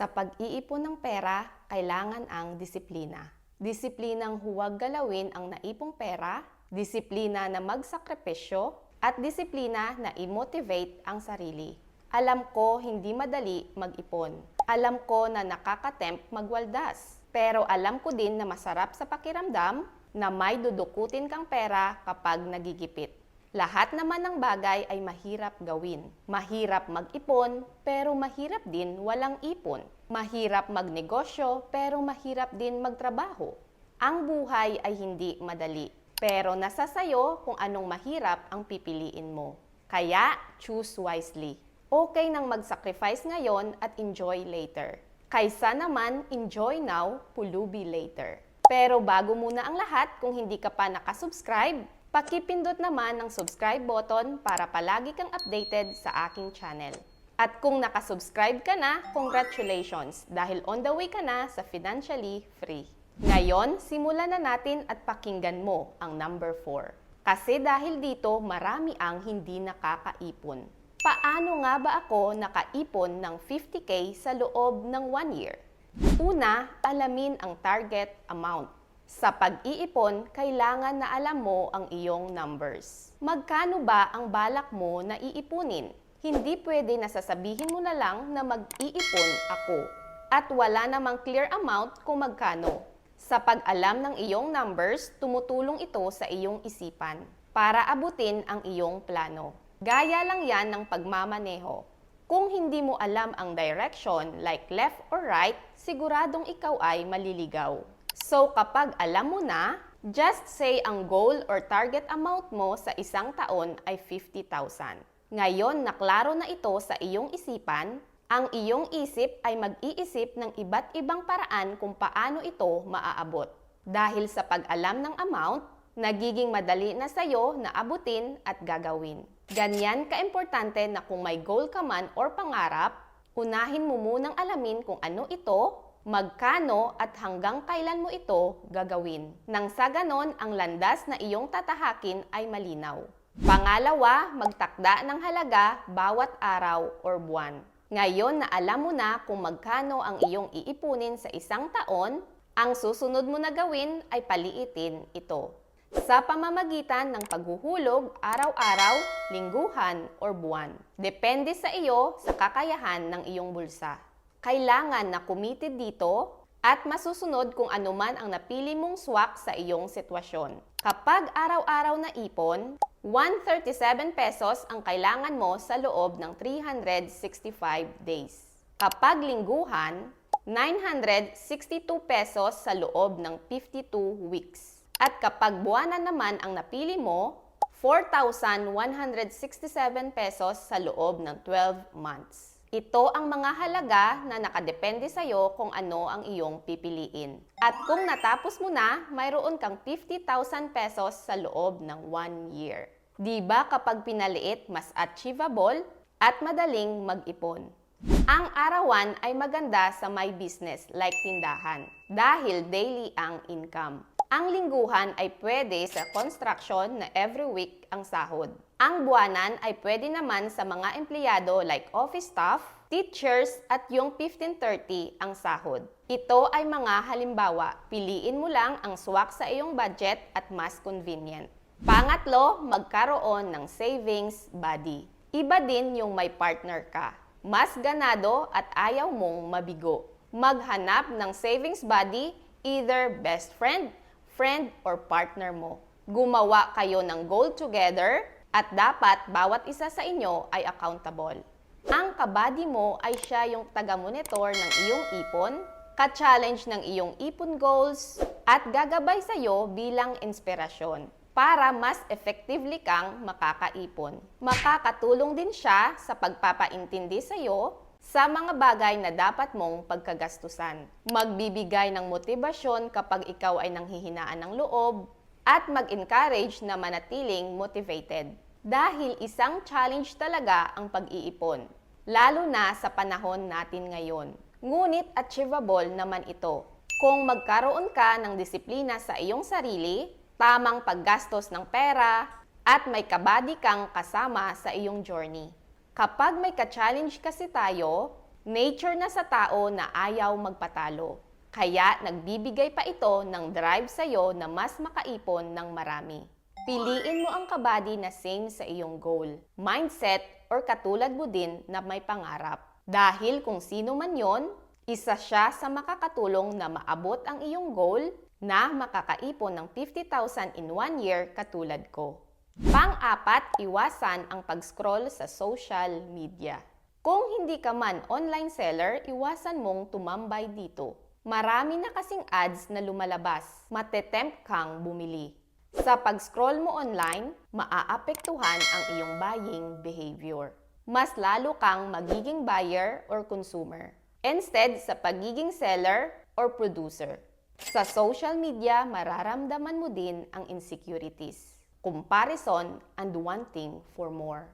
Sa pag-iipon ng pera, kailangan ang disiplina. Disiplinang huwag galawin ang naipong pera, disiplina na magsakripisyo, at disiplina na i-motivate ang sarili. Alam ko hindi madali mag-ipon. Alam ko na nakakatempt magwaldas. Pero alam ko din na masarap sa pakiramdam na may dudukutin kang pera kapag nagigipit. Lahat naman ng bagay ay mahirap gawin. Mahirap mag-ipon, pero mahirap din walang ipon. Mahirap magnegosyo, pero mahirap din magtrabaho. Ang buhay ay hindi madali, pero nasa sayo kung anong mahirap ang pipiliin mo. Kaya, choose wisely. Okay nang mag-sacrifice ngayon at enjoy later. Kaysa naman, enjoy now, pulubi later. Pero bago muna ang lahat, kung hindi ka pa nakasubscribe, pakipindot naman ng subscribe button para palagi kang updated sa aking channel. At kung nakasubscribe ka na, congratulations dahil on the way ka na sa financially free. Ngayon, simulan na natin at pakinggan mo ang number 4. Kasi dahil dito, marami ang hindi nakakaipon. Paano nga ba ako nakaipon ng 50K sa loob ng 1 year? Una, alamin ang target amount. Sa pag-iipon, kailangan na alam mo ang iyong numbers. Magkano ba ang balak mo na iipunin? Hindi pwede na sasabihin mo na lang na mag-iipon ako at wala namang clear amount kung magkano. Sa pag-alam ng iyong numbers, tumutulong ito sa iyong isipan para abutin ang iyong plano. Gaya lang yan ng pagmamaneho. Kung hindi mo alam ang direction like left or right, siguradong ikaw ay maliligaw. So kapag alam mo na, just say ang goal or target amount mo sa isang taon ay 50,000. Ngayon naklaro na ito sa iyong isipan, ang iyong isip ay mag-iisip ng iba't ibang paraan kung paano ito maaabot. Dahil sa pag-alam ng amount, nagiging madali na sa'yo na abutin at gagawin. Ganyan ka-importante na kung may goal ka man or pangarap, unahin mo munang alamin kung ano ito, magkano at hanggang kailan mo ito gagawin. Nang sa ganon, ang landas na iyong tatahakin ay malinaw. Pangalawa, magtakda ng halaga bawat araw or buwan. Ngayon na alam mo na kung magkano ang iyong iipunin sa isang taon, ang susunod mo na gawin ay paliitin ito. Sa pamamagitan ng paghuhulog araw-araw, lingguhan or buwan. Depende sa iyo sa kakayahan ng iyong bulsa. Kailangan na committed dito at masusunod kung anuman ang napili mong swak sa iyong sitwasyon. Kapag araw-araw na ipon, 137 pesos ang kailangan mo sa loob ng 365 days. Kapag lingguhan, 962 pesos sa loob ng 52 weeks. At kapag buwanan naman ang napili mo, 4,167 pesos sa loob ng 12 months. Ito ang mga halaga na nakadepende sa iyo kung ano ang iyong pipiliin. At kung natapos mo na, mayroon kang 50,000 pesos sa loob ng 1 year. Diba kapag pinaliit, mas achievable at madaling mag-ipon? Ang arawan ay maganda sa may business like tindahan dahil daily ang income. Ang lingguhan ay pwede sa construction na every week ang sahod. Ang buwanan ay pwede naman sa mga empleyado like office staff, teachers at yung 15-30 ang sahod. Ito ay mga halimbawa. Piliin mo lang ang swak sa iyong budget at mas convenient. Pangatlo, magkaroon ng savings buddy. Iba din yung may partner ka. Mas ganado at ayaw mong mabigo. Maghanap ng savings buddy, either best friend, friend or partner mo. Gumawa kayo ng goal together at dapat bawat isa sa inyo ay accountable. Ang kabady mo ay siya yung taga-monitor ng iyong ipon, ka-challenge ng iyong ipon goals, at gagabay sa iyo bilang inspirasyon para mas effectively kang makakaipon. Makakatulong din siya sa pagpapaintindi sa iyo sa mga bagay na dapat mong pagkagastusan. Magbibigay ng motibasyon kapag ikaw ay nanghihinaan ng loob at mag-encourage na manatiling motivated. Dahil isang challenge talaga ang pag-iipon, lalo na sa panahon natin ngayon. Ngunit achievable naman ito. Kung magkaroon ka ng disiplina sa iyong sarili, tamang paggastos ng pera, at may kabady kang kasama sa iyong journey. Kapag may ka-challenge kasi tayo, Nature na sa tao na ayaw magpatalo. Kaya nagbibigay pa ito ng drive sa'yo na mas makaipon ng marami. Piliin mo ang kabady na same sa iyong goal, mindset, or katulad mo din na may pangarap. Dahil kung sino man yon, isa siya sa makakatulong na maabot ang iyong goal na makakaipon ng 50,000 in 1 year katulad ko. Pang-apat, iwasan ang pag-scroll sa social media. Kung hindi ka man online seller, iwasan mong tumambay dito. Marami na kasing ads na lumalabas, matetempt kang bumili. Sa pag-scroll mo online, maaapektuhan ang iyong buying behavior. Mas lalo kang magiging buyer or consumer, instead sa pagiging seller or producer. Sa social media, mararamdaman mo din ang insecurities, comparison, and wanting for more.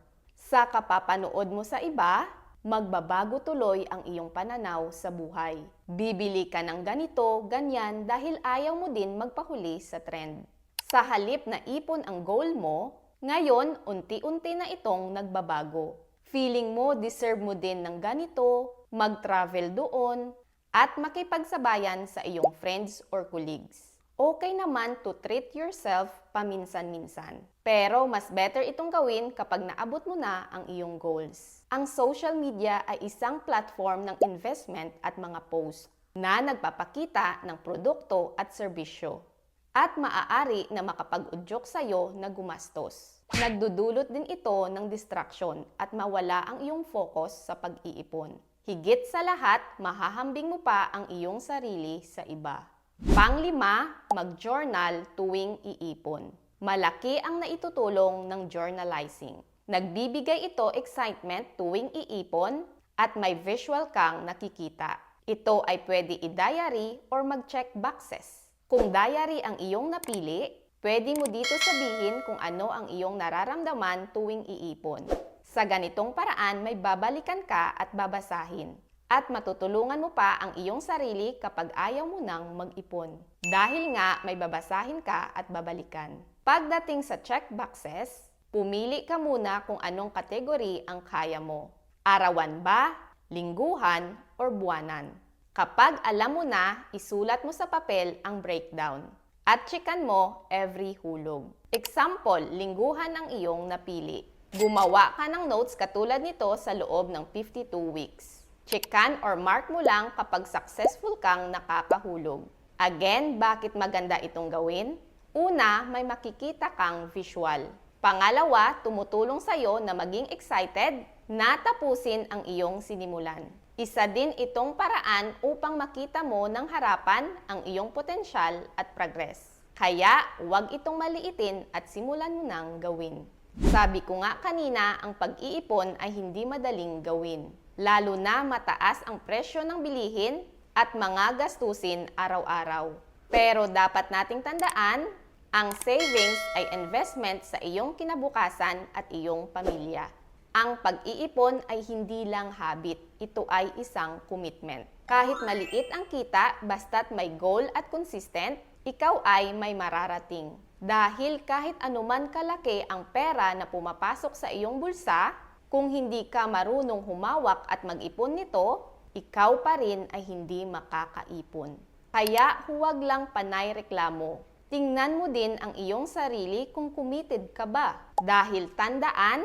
Sa kapapanood mo sa iba, magbabago tuloy ang iyong pananaw sa buhay. Bibili ka ng ganito, ganyan dahil ayaw mo din magpahuli sa trend. Sa halip na ipon ang goal mo, ngayon unti-unti na itong nagbabago. Feeling mo deserve mo din ng ganito, mag-travel doon, at makipagsabayan sa iyong friends or colleagues. Okay naman to treat yourself paminsan-minsan. Pero mas better itong gawin kapag naabot mo na ang iyong goals. Ang social media ay isang platform ng investment at mga post na nagpapakita ng produkto at serbisyo. At maaari na makapag-udyok sa'yo na gumastos. Nagdudulot din ito ng distraction at mawala ang iyong focus sa pag-iipon. Higit sa lahat, mahahambing mo pa ang iyong sarili sa iba. Panglima, mag-journal tuwing iipon. Malaki ang naitutulong ng journalizing. Nagbibigay ito excitement tuwing iipon at may visual kang nakikita. Ito ay pwede i-diary or mag-check boxes. Kung diary ang iyong napili, pwede mo dito sabihin kung ano ang iyong nararamdaman tuwing iipon. Sa ganitong paraan, may babalikan ka at babasahin. At matutulungan mo pa ang iyong sarili kapag ayaw mo nang mag-ipon. Dahil nga may babasahin ka at babalikan. Pagdating sa check boxes, pumili ka muna kung anong kategory ang kaya mo. Arawan ba, lingguhan, or buwanan. Kapag alam mo na, isulat mo sa papel ang breakdown. At checkan mo every hulog. Example, lingguhan ang iyong napili. Gumawa ka ng notes katulad nito sa loob ng 52 weeks. Checkan or mark mo lang kapag successful kang nakakahulog. Again, bakit maganda itong gawin? Una, may makikita kang visual. Pangalawa, tumutulong sa'yo na maging excited na tapusin ang iyong sinimulan. Isa din itong paraan upang makita mo ng harapan ang iyong potensyal at progress. Kaya, huwag itong maliitin at simulan mo nang gawin. Sabi ko nga kanina, ang pag-iipon ay hindi madaling gawin. Lalo na mataas ang presyo ng bilihin at mga gastusin araw-araw. Pero dapat nating tandaan, ang savings ay investment sa iyong kinabukasan at iyong pamilya. Ang pag-iipon ay hindi lang habit, ito ay isang commitment. Kahit maliit ang kita, basta't may goal at consistent, ikaw ay may mararating. Dahil kahit anuman kalaki ang pera na pumapasok sa iyong bulsa, kung hindi ka marunong humawak at mag-ipon nito, ikaw pa rin ay hindi makakaipon. Kaya huwag lang panay reklamo. Tingnan mo din ang iyong sarili kung committed ka ba. Dahil tandaan,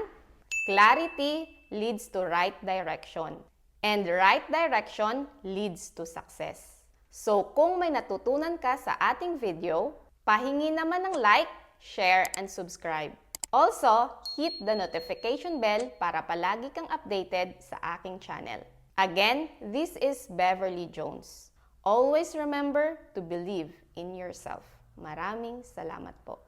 clarity leads to right direction. And right direction leads to success. So kung may natutunan ka sa ating video, pahingi naman ng like, share, and subscribe. Also, hit the notification bell para palagi kang updated sa aking channel. Again, this is Beverly Jones. Always remember to believe in yourself. Maraming salamat po.